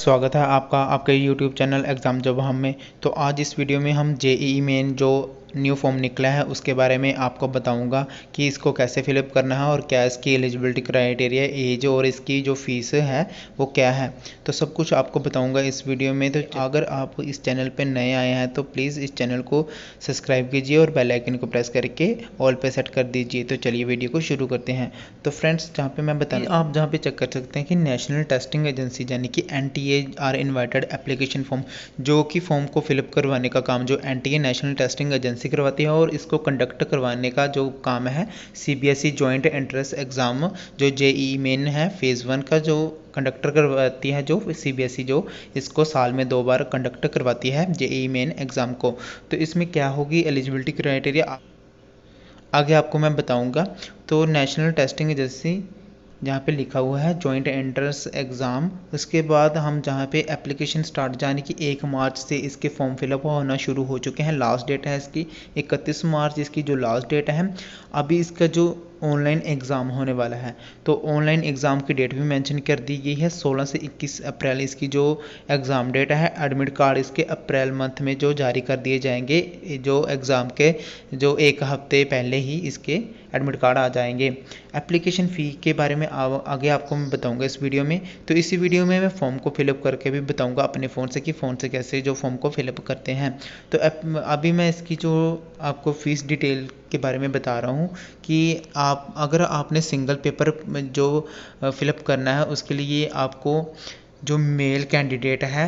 स्वागत है आपका आपके यूट्यूब चैनल एग्ज़ाम जब हम में। तो आज इस वीडियो में हम जेईई मेन जो न्यू फॉर्म निकला है उसके बारे में आपको बताऊंगा कि इसको कैसे फिलअप करना है और क्या इसकी एलिजिबिलिटी क्राइटेरिया, एज और इसकी जो फीस है वो क्या है। तो सब कुछ आपको बताऊंगा इस वीडियो में। तो अगर आप इस चैनल पर नए आए हैं तो प्लीज़ इस चैनल को सब्सक्राइब कीजिए और बेल आइकन को प्रेस करके ऑल पे सेट कर दीजिए। तो चलिए वीडियो को शुरू करते हैं। तो फ्रेंड्स, जहाँ पे मैं बता आप जहाँ पे चेक कर सकते हैं कि नेशनल टेस्टिंग एजेंसी यानी कि NTA are invited application form, जो कि फॉर्म को फिलअप करवाने का काम जो एनटीए नेशनल टेस्टिंग एजेंसी करवाती है, और इसको कंडक्ट करवाने का जो काम है सीबीएसई जॉइंट एंट्रेंस एग्ज़ाम जो जेईई मेन है फेज़ 1 का जो कंडक्टर करवाती है, जो सीबीएसई जो इसको साल में 2 बार कंडक्ट करवाती है जेईई मेन एग्ज़ाम को। तो इसमें क्या होगी एलिजिबिलिटी क्राइटेरिया आगे आपको मैं बताऊंगा। तो नेशनल टेस्टिंग एजेंसी जहाँ पे लिखा हुआ है जॉइंट एंट्रेंस एग्ज़ाम, उसके बाद हम जहाँ पे एप्लीकेशन स्टार्ट यानी कि 1 मार्च से इसके फॉर्म फिलअप होना शुरू हो चुके हैं। लास्ट डेट है इसकी 31 मार्च, इसकी जो लास्ट डेट है। अभी इसका जो ऑनलाइन एग्ज़ाम होने वाला है, तो ऑनलाइन एग्ज़ाम की डेट भी मेंशन कर दी गई है। 16 से 21 अप्रैल इसकी जो एग्ज़ाम डेट है। एडमिट कार्ड इसके अप्रैल मंथ में जो जारी कर दिए जाएंगे, जो एग्ज़ाम के जो 1 हफ्ते पहले ही इसके एडमिट कार्ड आ जाएंगे। एप्लीकेशन फ़ी के बारे में आगे आपको मैं बताऊंगा इस वीडियो में। तो इसी वीडियो में मैं फॉर्म को फिलअप करके भी बताऊंगा अपने फ़ोन से कि फ़ोन से कैसे जो फॉर्म को फिलअप करते हैं। तो अभी मैं इसकी जो आपको फ़ीस डिटेल के बारे में बता रहा हूँ कि आप अगर आपने सिंगल पेपर जो फिलअप करना है उसके लिए आपको जो मेल कैंडिडेट है,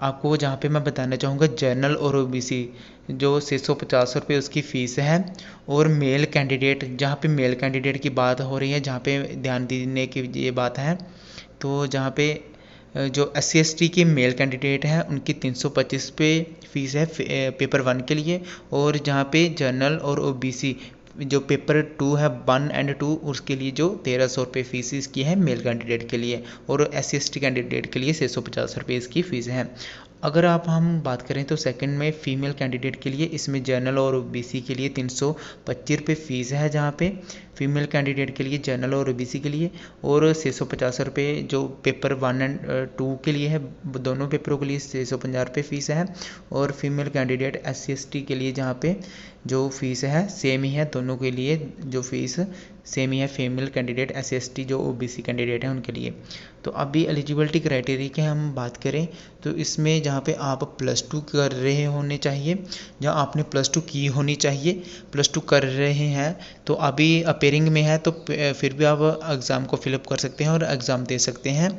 आपको जहाँ पे मैं बताना चाहूँगा जनरल और ओबीसी जो 650 रुपये उसकी फ़ीस है। और मेल कैंडिडेट, जहाँ पे मेल कैंडिडेट की बात हो रही है, जहाँ पे ध्यान देने की ये बात है, तो जहाँ पे जो SC/ST के मेल कैंडिडेट हैं उनकी 325 पे फ़ीस है पेपर 1 के लिए। और जहाँ पे जनरल और ओबीसी जो पेपर 2 है 1 एंड 2, उसके लिए जो 1300 रुपये फ़ीस इसकी है मेल कैंडिडेट के लिए। और SC/ST कैंडिडेट के लिए 650 रुपये इसकी फ़ीस है। अगर हम बात करें तो सेकंड में फ़ीमेल कैंडिडेट के लिए, इसमें जनरल और ओबीसी के लिए 325 रुपये फ़ीस है, जहाँ पे फीमेल कैंडिडेट के लिए जनरल और ओबीसी के लिए, और 650 रुपये जो पेपर 1 एंड 2 के लिए है, दोनों पेपरों के लिए 650 रुपये फ़ीस है। और फीमेल कैंडिडेट SC/ST के लिए जहाँ पे जो फ़ीस है सेम ही है, दोनों के लिए जो फ़ीस सेम ही है, फीमेल कैंडिडेट SC/ST जो ओबीसी कैंडिडेट हैं उनके लिए। तो अभी एलिजिबिलिटी क्राइटेरिया की हम बात करें तो इसमें जहाँ पे आप +2 कर रहे होने चाहिए, जहाँ आपने +2 की होनी चाहिए, +2 कर रहे हैं तो अभी अपेयरिंग में है, तो फिर भी आप एग्ज़ाम को फिलअप कर सकते हैं और एग्ज़ाम दे सकते हैं।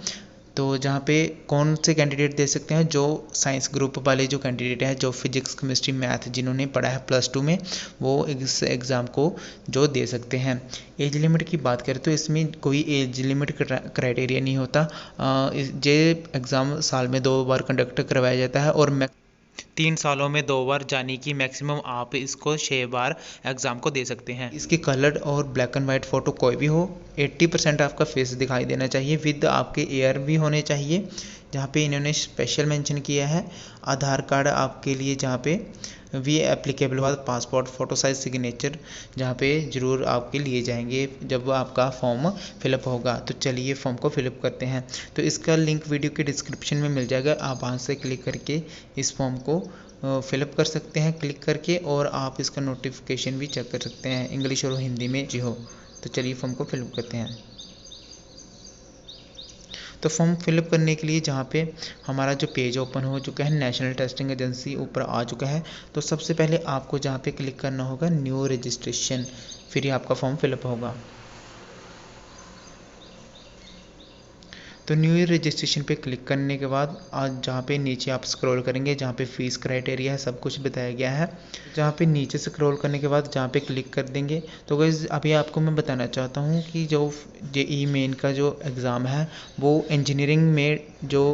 तो जहाँ पे कौन से कैंडिडेट दे सकते हैं, जो साइंस ग्रुप वाले जो कैंडिडेट हैं, जो फिजिक्स केमिस्ट्री मैथ जिन्होंने पढ़ा है +2 में, वो इस एग्ज़ाम को जो दे सकते हैं। एज लिमिट की बात करें तो इसमें कोई एज लिमिट क्राइटेरिया नहीं होता। ये एग्ज़ाम साल में 2 बार कंडक्ट करवाया जाता है और 3 सालों में 2 बार, यानी कि मैक्सिमम आप इसको 6 बार एग्ज़ाम को दे सकते हैं। इसकी कलर और ब्लैक एंड वाइट फ़ोटो कोई भी हो, 80% आपका फेस दिखाई देना चाहिए, विद आपके एयर भी होने चाहिए। जहाँ पे इन्होंने स्पेशल मेंशन किया है आधार कार्ड आपके लिए, जहाँ पे वी एप्लीकेबल हुआ पासपोर्ट फ़ोटो साइज सिग्नेचर, जहाँ पे ज़रूर आपके लिए जाएंगे जब आपका फॉर्म फिलअप होगा। तो चलिए फॉर्म को फिलअप करते हैं। तो इसका लिंक वीडियो के डिस्क्रिप्शन में मिल जाएगा, आप वहाँ से क्लिक करके इस फॉर्म को फिलअप कर सकते हैं क्लिक करके, और आप इसका नोटिफिकेशन भी चेक कर सकते हैं इंग्लिश और हिंदी में जी हो। तो चलिए फॉर्म को फिलअप करते हैं। तो फॉर्म फिलअप करने के लिए जहाँ पे हमारा जो पेज ओपन हो चुका है, नेशनल टेस्टिंग एजेंसी ऊपर आ चुका है। तो सबसे पहले आपको जहाँ पे क्लिक करना होगा न्यू रजिस्ट्रेशन, फिर ही आपका फॉर्म फिलअप होगा। तो न्यू रजिस्ट्रेशन पे क्लिक करने के बाद आज जहाँ पे नीचे आप स्क्रॉल करेंगे, जहाँ पे फ़ीस क्राइटेरिया है सब कुछ बताया गया है। जहाँ पे नीचे स्क्रॉल करने के बाद जहाँ पे क्लिक कर देंगे, तो गाइस अभी आपको मैं बताना चाहता हूँ कि जो जेईई मेन का जो एग्ज़ाम है वो इंजीनियरिंग में जो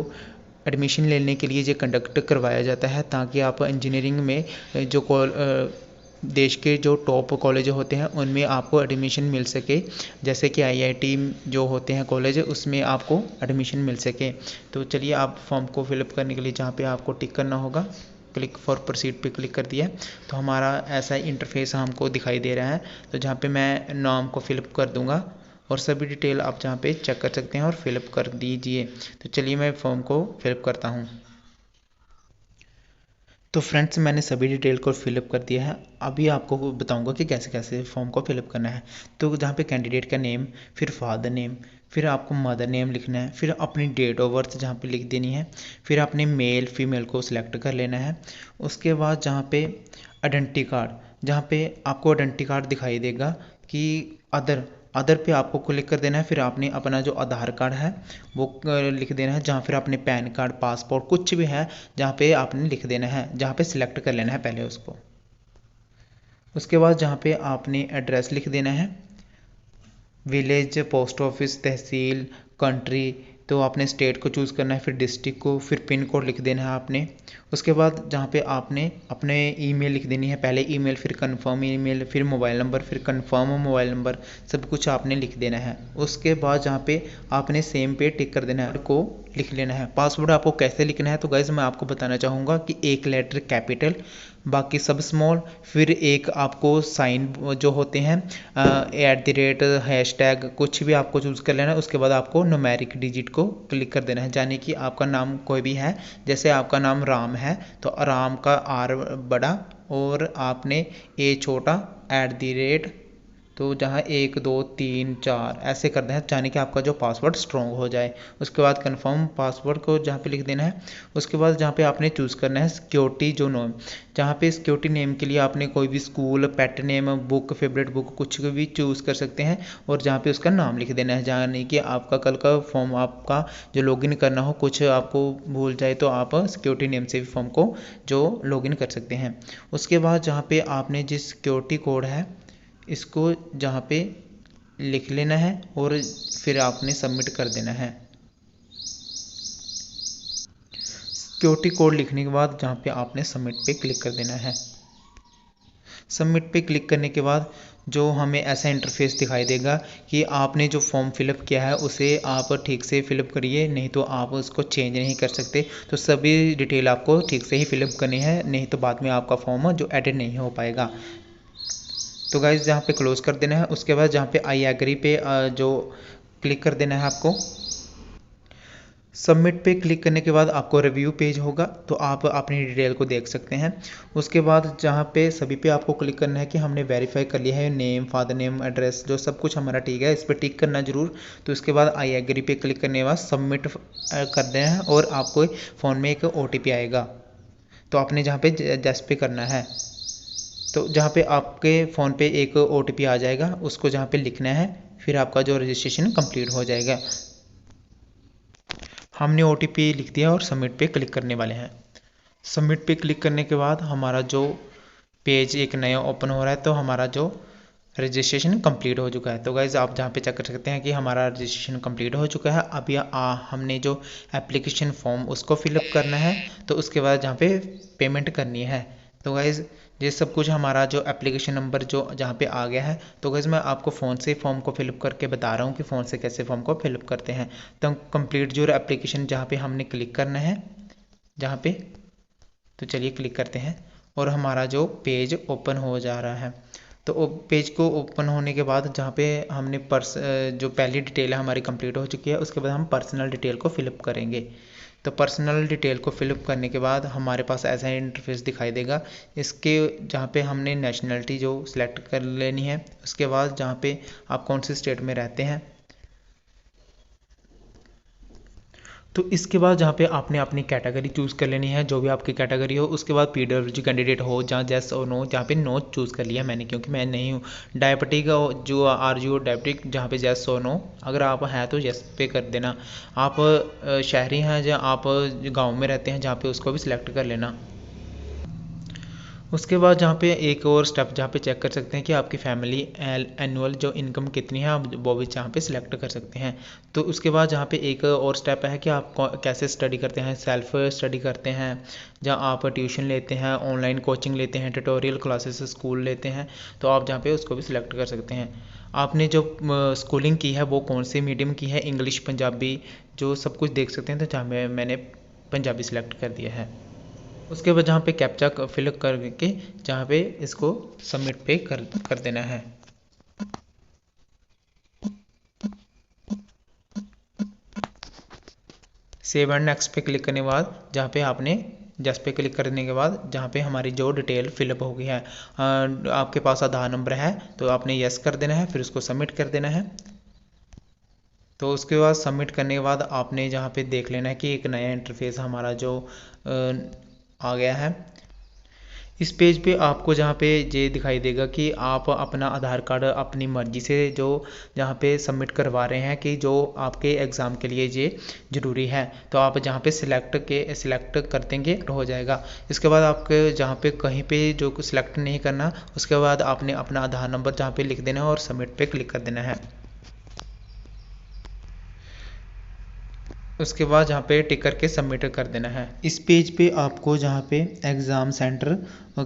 एडमिशन लेने के लिए जो कंडक्ट करवाया जाता है, ताकि आप इंजीनियरिंग में जो देश के जो टॉप कॉलेज होते हैं उनमें आपको एडमिशन मिल सके, जैसे कि आईआईटी जो होते हैं कॉलेज, उसमें आपको एडमिशन मिल सके। तो चलिए आप फॉर्म को फिलअप करने के लिए जहाँ पे आपको टिक करना होगा, क्लिक फॉर प्रोसीड पे क्लिक कर दिया, तो हमारा ऐसा इंटरफेस हमको दिखाई दे रहा है। तो जहाँ पे मैं नाम को फिलअप कर दूँगा और सभी डिटेल आप जहाँ पे चेक कर सकते हैं और फिलअप कर दीजिए। तो चलिए मैं फॉर्म को फिलअप करता हूँ। तो फ्रेंड्स मैंने सभी डिटेल को फिलअप कर दिया है। अभी आपको बताऊंगा कि कैसे कैसे फॉर्म को फिलअप करना है। तो जहाँ पे कैंडिडेट का नेम, फिर फादर नेम, फिर आपको मदर नेम लिखना है, फिर अपनी डेट ऑफ बर्थ जहाँ पे लिख देनी है, फिर अपने मेल फीमेल को सिलेक्ट कर लेना है। उसके बाद जहाँ पे आइडेंटिटी कार्ड, जहाँ पे आपको आइडेंटिटी कार्ड दिखाई देगा कि अदर पे आपको क्लिक कर देना है। फिर आपने अपना जो आधार कार्ड है वो लिख देना है, जहाँ फिर अपने पैन कार्ड, पासपोर्ट कुछ भी है जहाँ पे आपने लिख देना है, जहाँ पे सिलेक्ट कर लेना है पहले उसको। उसके बाद जहाँ पे आपने एड्रेस लिख देना है, विलेज, पोस्ट ऑफिस, तहसील, कंट्री, तो आपने स्टेट को चूज़ करना है, फिर डिस्ट्रिक्ट को, फिर पिन कोड लिख देना है आपने। उसके बाद जहाँ पे आपने अपने ईमेल लिख देनी है, पहले ईमेल, फिर कंफर्म ईमेल, फिर मोबाइल नंबर, फिर कंफर्म मोबाइल नंबर, सब कुछ आपने लिख देना है। उसके बाद जहाँ पे आपने सेम पे टिक कर देना है को लिख लेना है। पासवर्ड आपको कैसे लिखना है तो गाइज मैं आपको बताना चाहूँगा कि एक लेटर कैपिटल, बाकी सब स्मॉल, फिर एक आपको साइन जो होते हैं @ हैशटैग कुछ भी आपको चूज़ कर लेना है। उसके बाद आपको न्यूमेरिक डिजिट को क्लिक कर देना है, यानी कि आपका नाम कोई भी है, जैसे आपका नाम राम है तो राम का R बड़ा और आपने A छोटा @ तो जहाँ 1 2 3 4 ऐसे करना है, यानी कि आपका जो पासवर्ड स्ट्रॉन्ग हो जाए। उसके बाद कंफर्म पासवर्ड को जहाँ पे लिख देना है। उसके बाद जहाँ पे आपने चूज़ करना है सिक्योरिटी जो नेम, जहाँ पे सिक्योरिटी नेम के लिए आपने कोई भी school, pet name, book, favourite book कुछ भी चूज़ कर सकते हैं और जहाँ पे उसका नाम लिख देना है, यानी कि आपका कल का फॉर्म आपका जो लॉगिन करना हो कुछ आपको भूल जाए तो आप सिक्योरिटी नेम से भी फॉर्म को जो लॉगिन कर सकते हैं। उसके बाद जहाँ पे आपने जिस सिक्योरिटी कोड है इसको जहाँ पे लिख लेना है और फिर आपने सबमिट कर देना है। सिक्योरिटी कोड लिखने के बाद जहाँ पे आपने सबमिट पे क्लिक कर देना है। सबमिट पे क्लिक करने के बाद जो हमें ऐसा इंटरफेस दिखाई देगा कि आपने जो फॉर्म फिलअप किया है उसे आप ठीक से फिलअप करिए, नहीं तो आप उसको चेंज नहीं कर सकते। तो सभी डिटेल आपको ठीक से ही फिलअप करनी है, नहीं तो बाद में आपका फॉर्म जो एडिट नहीं हो पाएगा। तो गाइज जहाँ पे क्लोज कर देना है। उसके बाद जहाँ पे आई एग्री पे जो क्लिक कर देना है आपको। सबमिट पे क्लिक करने के बाद आपको रिव्यू पेज होगा तो आप अपनी डिटेल को देख सकते हैं। उसके बाद जहाँ पे सभी पे आपको क्लिक करना है कि हमने वेरीफाई कर लिया है, नेम, फादर नेम, एड्रेस जो सब कुछ हमारा ठीक है, इस पर टिक करना जरूर। तो उसके बाद आई एग्री पे क्लिक करने के बाद सबमिट कर देना है और आपको फ़ोन में एक OTP आएगा, तो आपने जहाँ पे जस्ट पे करना है। तो जहाँ पे आपके फ़ोन पे एक OTP आ जाएगा, उसको जहाँ पे लिखना है, फिर आपका जो रजिस्ट्रेशन कंप्लीट हो जाएगा। हमने OTP लिख दिया और सबमिट पे क्लिक करने वाले हैं। सबमिट पे क्लिक करने के बाद हमारा जो पेज एक नया ओपन हो रहा है, तो हमारा जो रजिस्ट्रेशन कंप्लीट हो चुका है। तो गाइज़ आप जहाँ पे चेक कर सकते हैं कि हमारा रजिस्ट्रेशन कंप्लीट हो चुका है। अब हमने जो एप्लीकेशन फॉर्म उसको फिलअप करना है, तो उसके बाद जहाँ पे पेमेंट करनी है। तो गाइज़ ये सब कुछ हमारा जो एप्लीकेशन नंबर जो जहाँ पे आ गया है। तो गाइज़ मैं आपको फ़ोन से फॉर्म को फिलअप करके बता रहा हूँ कि फ़ोन से कैसे फॉर्म को फिलअप करते हैं। तो कंप्लीट जो एप्लीकेशन जहाँ पे हमने क्लिक करना है, जहाँ पे, तो चलिए क्लिक करते हैं और हमारा जो पेज ओपन हो जा रहा है। तो पेज को ओपन होने के बाद जहाँ पे हमने जो पहली डिटेल है हमारी कंप्लीट हो चुकी है, उसके बाद हम पर्सनल डिटेल को फिलअप करेंगे। तो पर्सनल डिटेल को फिलअप करने के बाद हमारे पास ऐसा इंटरफेस दिखाई देगा। इसके जहाँ पे हमने नेशनलिटी जो सिलेक्ट कर लेनी है, उसके बाद जहाँ पे आप कौन से स्टेट में रहते हैं, तो इसके बाद जहाँ पे आपने अपनी कैटेगरी चूज़ कर लेनी है, जो भी आपकी कैटेगरी हो। उसके बाद PWG कैंडिडेट हो जहाँ येस और नो, जहाँ पे नो चूज़ कर लिया मैंने क्योंकि मैं नहीं हूँ। डायबिटिक जो RGO डायबिटिक, जहाँ पे येस और नो, अगर आप हैं तो येस पे कर देना। आप शहरी हैं या आप गाँव में रहते हैं जहाँ पे, उसको भी सिलेक्ट कर लेना। उसके बाद जहाँ पे एक और स्टेप जहाँ पे चेक कर सकते हैं कि आपकी फैमिली एनुअल जो इनकम कितनी है, आप वो भी जहाँ पे सिलेक्ट कर सकते हैं। तो उसके बाद जहाँ पे एक और स्टेप है कि आप कैसे स्टडी करते हैं, सेल्फ स्टडी करते हैं, जहाँ आप ट्यूशन लेते हैं, ऑनलाइन कोचिंग लेते हैं, ट्यूटोरियल क्लासेस स्कूल लेते हैं, तो आप जहाँ पे उसको भी सिलेक्ट कर सकते हैं। आपने जो स्कूलिंग की है वो कौन से मीडियम की है, इंग्लिश, पंजाबी, जो सब कुछ देख सकते हैं। तो जहाँ मैंने पंजाबी सिलेक्ट कर दिया है। उसके बाद जहाँ पे कैप्चा फिल करके जहाँ पे इसको सबमिट पे कर देना है। सेव एंड नेक्स्ट पे क्लिक करने के बाद जहाँ पे आपने जस्ट पे क्लिक करने के बाद जहाँ पे हमारी जो डिटेल फिलअप हो गई है, आपके पास आधार नंबर है तो आपने यस कर देना है, फिर उसको सबमिट कर देना है। तो उसके बाद सबमिट करने के बाद आपने जहाँ पे देख लेना है कि एक नया इंटरफेस हमारा जो आ गया है। इस पेज पे आपको जहाँ पे ये दिखाई देगा कि आप अपना आधार कार्ड अपनी मर्जी से जो जहाँ पे सबमिट करवा रहे हैं कि जो आपके एग्ज़ाम के लिए ये ज़रूरी है, तो आप जहाँ पे सिलेक्ट कर देंगे तो हो जाएगा। इसके बाद आपके जहाँ पे कहीं पे जो सिलेक्ट नहीं करना, उसके बाद आपने अपना आधार नंबर जहाँ पे लिख देना है और सबमिट पे क्लिक कर देना है। उसके बाद जहाँ पे टिक करके सबमिट कर देना है। इस पेज पे आपको जहाँ पे एग्ज़ाम सेंटर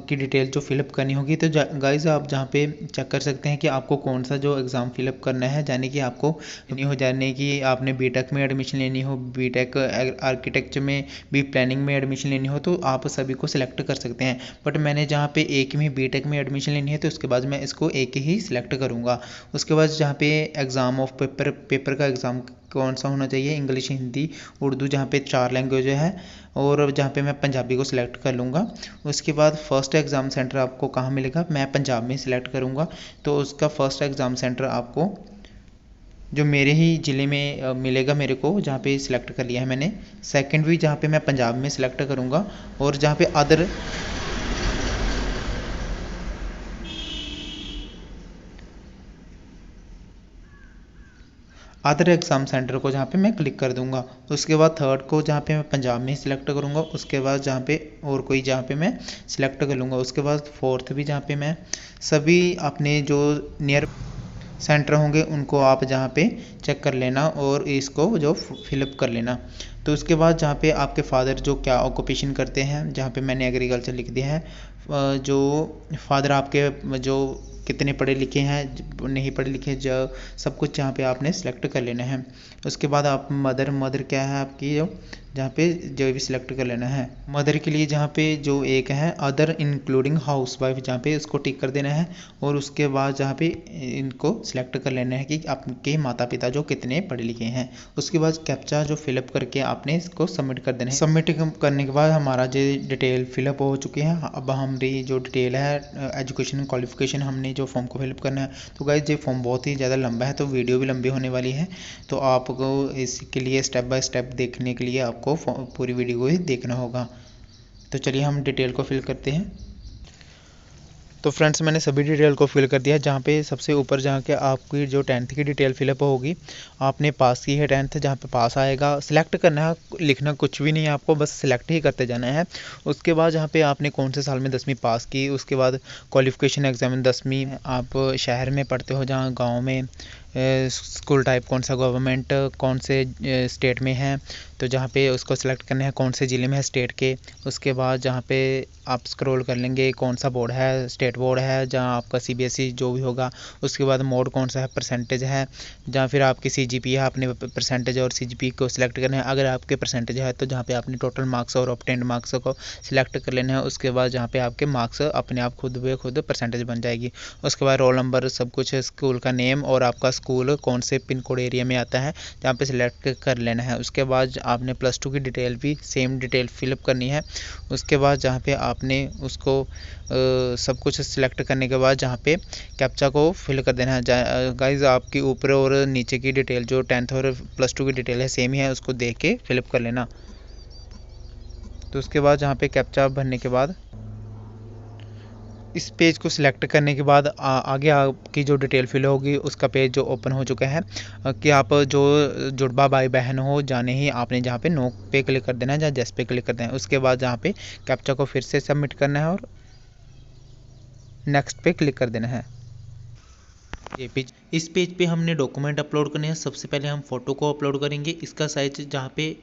की डिटेल जो फिलअप करनी होगी, तो गाइज आप जहाँ पे चेक कर सकते हैं कि आपको कौन सा जो एग्ज़ाम फिलअप करना है, यानी कि आपको नहीं हो जाने कि आपने बीटेक में एडमिशन लेनी हो, बीटेक आर्किटेक्चर में भी प्लानिंग में एडमिशन लेनी हो, तो आप सभी को सिलेक्ट कर सकते हैं। बट मैंने जहाँ पे एक में बीटेक में एडमिशन लेनी है तो उसके बाद मैं इसको एक ही सिलेक्ट करूँगा। उसके बाद जहाँ पे एग्ज़ाम ऑफ पेपर का एग्ज़ाम कौन सा होना चाहिए, इंग्लिश, हिंदी, उर्दू, जहाँ पे 4 लैंग्वेज है, और जहाँ पे मैं पंजाबी को सिलेक्ट कर लूँगा। उसके बाद फर्स्ट एग्ज़ाम सेंटर आपको कहाँ मिलेगा, मैं पंजाब में सिलेक्ट करूँगा, तो उसका फर्स्ट एग्ज़ाम सेंटर आपको जो मेरे ही ज़िले में मिलेगा मेरे को, जहाँ पे सिलेक्ट कर लिया है मैंने। सेकंड भी जहाँ पे मैं पंजाब में सिलेक्ट करूँगा, और जहाँ पे अदर एग्ज़ाम सेंटर को जहाँ पे मैं क्लिक कर दूंगा। उसके बाद थर्ड को जहाँ पे मैं पंजाब में सिलेक्ट करूँगा, उसके बाद जहाँ पे और कोई जहाँ पे मैं सिलेक्ट कर लूँगा। उसके बाद फोर्थ भी जहाँ पे मैं सभी अपने जो नियर सेंटर होंगे उनको आप जहाँ पे चेक कर लेना और इसको जो फिलअप कर लेना। तो उसके बाद जहाँ पे आपके फादर जो क्या ऑक्यूपेशन करते हैं, जहाँ पे मैंने एग्रीकल्चर लिख दिया है, जो फादर आपके जो कितने पढ़े लिखे हैं, नहीं पढ़े लिखे, जो सब कुछ यहाँ पे आपने सेलेक्ट कर लेना है। उसके बाद आप मदर क्या है आपकी, जो जहाँ पे जो भी सिलेक्ट कर लेना है। मदर के लिए जहाँ पे जो एक है अदर इंक्लूडिंग हाउस वाइफ, जहाँ पे उसको टिक कर देना है, और उसके बाद जहाँ पे इनको सिलेक्ट कर लेना है कि आपके माता पिता जो कितने पढ़े लिखे हैं। उसके बाद कैप्चा जो फिलअप करके आपने इसको सबमिट कर देना है। सबमिट करने के बाद हमारा जो डिटेल फिलअप हो चुकी है। अब हमारी जो डिटेल है एजुकेशन क्वालिफिकेशन, हमने जो फॉर्म को फिलअप करना है। तो गाइस ये फॉर्म बहुत ही ज़्यादा लंबा है, तो वीडियो भी लंबी होने वाली है, तो आपको इसके लिए स्टेप बाय स्टेप देखने के लिए आपको पूरी वीडियो को ही देखना होगा। तो चलिए हम डिटेल को फिल करते हैं। तो फ्रेंड्स मैंने सभी डिटेल को फिल कर दिया। जहाँ पे सबसे ऊपर जहाँ के आपकी जो 10th की डिटेल फिलअप होगी, आपने पास की है 10th, जहाँ पे पास आएगा सिलेक्ट करना है, लिखना कुछ भी नहीं है आपको, बस सिलेक्ट ही करते जाना है। उसके बाद जहाँ पे आपने कौन से साल में 10वीं पास की, उसके बाद क्वालिफिकेशन एग्जाम 10वीं आप शहर में पढ़ते हो, जहाँ गाँव में स्कूल टाइप कौन सा, गवर्नमेंट कौन से स्टेट में है, तो जहाँ पे उसको सिलेक्ट करना है कौन से ज़िले में है स्टेट के। उसके बाद जहाँ पे आप स्क्रॉल कर लेंगे कौन सा बोर्ड है, स्टेट बोर्ड है, जहाँ आपका CBSE जो भी होगा। उसके बाद मोड कौन सा है, परसेंटेज है, जहाँ फिर आपकी CGP है, आपने परसेंटेज और CGP को सिलेक्ट करना है। अगर आपके परसेंटेज है तो जहाँ पे आपने टोटल मार्क्स और ऑब्टेन्ड मार्क्स को सिलेक्ट कर लेना है। उसके बाद जहाँ पे आपके मार्क्स अपने आप खुद ब खुद परसेंटेज बन जाएगी। उसके बाद रोल नंबर, सब कुछ, स्कूल का नेम और आपका स्कूल कौन से पिन कोड एरिया में आता है, जहाँ पे सिलेक्ट कर लेना है। उसके बाद आपने +2 की डिटेल भी सेम डिटेल फिलअप करनी है। उसके बाद जहाँ पे आपने उसको सब कुछ सिलेक्ट करने के बाद जहाँ पे कैप्चा को फिल कर देना है। गाइस आपकी ऊपर और नीचे की डिटेल जो 10th और +2 की डिटेल है सेम ही है, उसको देख के फिलअप कर लेना। तो उसके बाद जहाँ पे कैप्चा भरने के बाद इस पेज को सिलेक्ट करने के बाद आगे आपकी जो डिटेल फिल होगी उसका पेज जो ओपन हो चुका है कि आप जो जुड़वा भाई बहन हो, जाने ही आपने जहाँ पे नो पे क्लिक कर देना है, जहाँ जस पे क्लिक कर देना है। उसके बाद जहाँ पे कैप्चा को फिर से सबमिट करना है और नेक्स्ट पे क्लिक कर देना है। ये पेज, इस पेज पे हमने डॉक्यूमेंट अपलोड करने हैं। सबसे पहले हम फ़ोटो को अपलोड करेंगे। इसका साइज जहाँ पे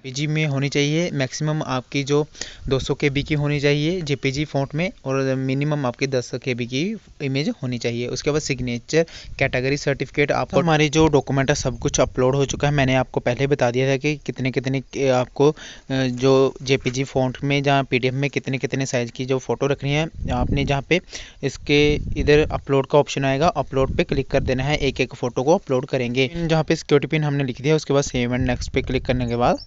JPG में होनी चाहिए, मैक्सिमम आपकी जो 200 KB की होनी चाहिए JPG फ़ॉन्ट में, और मिनिमम आपकी 10 KB की इमेज होनी चाहिए। उसके बाद सिग्नेचर, कैटेगरी, सर्टिफिकेट, आपको हमारे जो डॉक्यूमेंट है सब कुछ अपलोड हो चुका है। मैंने आपको पहले बता दिया था कि कितने कितने आपको जो JPG फ़ॉन्ट में, जहाँ PDF में कितने कितने साइज़ की जो फ़ोटो रखनी है। आपने जहाँ पे इसके इधर अपलोड का ऑप्शन आएगा, अपलोड पे क्लिक कर देना है, एक एक फ़ोटो को अपलोड करेंगे। जहाँ पे सिक्योरिटी पिन हमने लिख दिया, उसके बाद सेव एंड नेक्स्ट पे क्लिक करने के बाद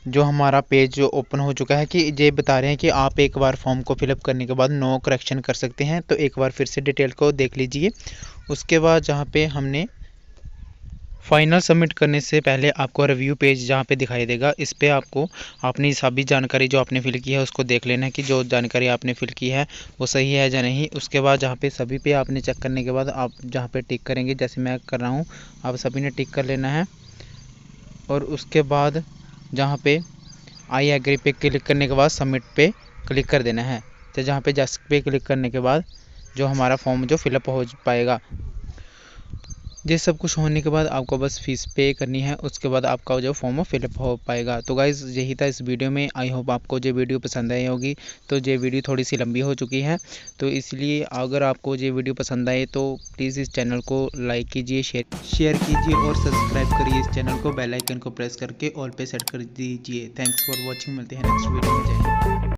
जो हमारा पेज जो ओपन हो चुका है कि ये बता रहे हैं कि आप एक बार फॉर्म को फिलअप करने के बाद नो करेक्शन कर सकते हैं। तो एक बार फिर से डिटेल को देख लीजिए। उसके बाद जहाँ पे हमने फाइनल सबमिट करने से पहले आपको रिव्यू पेज जहाँ पे दिखाई देगा, इस पे आपको अपनी सभी जानकारी जो आपने फिल की है उसको देख लेना है कि जो जानकारी आपने फिल की है वो सही है या नहीं। उसके बाद जहाँ पे सभी पे आपने चेक करने के बाद आप जहाँ पे टिक करेंगे, जैसे मैं कर रहा हूँ, आप सभी ने टिक कर लेना है। और उसके बाद जहाँ पे आई एग्री पे क्लिक करने के बाद सबमिट पे क्लिक कर देना है। तो जहाँ पे जस्ट पे क्लिक करने के बाद जो हमारा फॉर्म जो फिलअप हो पाएगा। ये सब कुछ होने के बाद आपको बस फीस पे करनी है, उसके बाद आपका जो फॉर्म फिलअप हो पाएगा। तो गाइज़ यही था इस वीडियो में। आई होप आपको ये वीडियो पसंद आई होगी। तो ये वीडियो थोड़ी सी लंबी हो चुकी है, तो इसलिए अगर आपको ये वीडियो पसंद आए तो प्लीज़ इस चैनल को लाइक कीजिए, शेयर कीजिए और सब्सक्राइब करिए इस चैनल को। बेल आइकन को प्रेस करके ऑल पे सेट कर दीजिए। Thanks for watching. मिलते हैं नेक्स्ट वीडियो में। जय हिंद।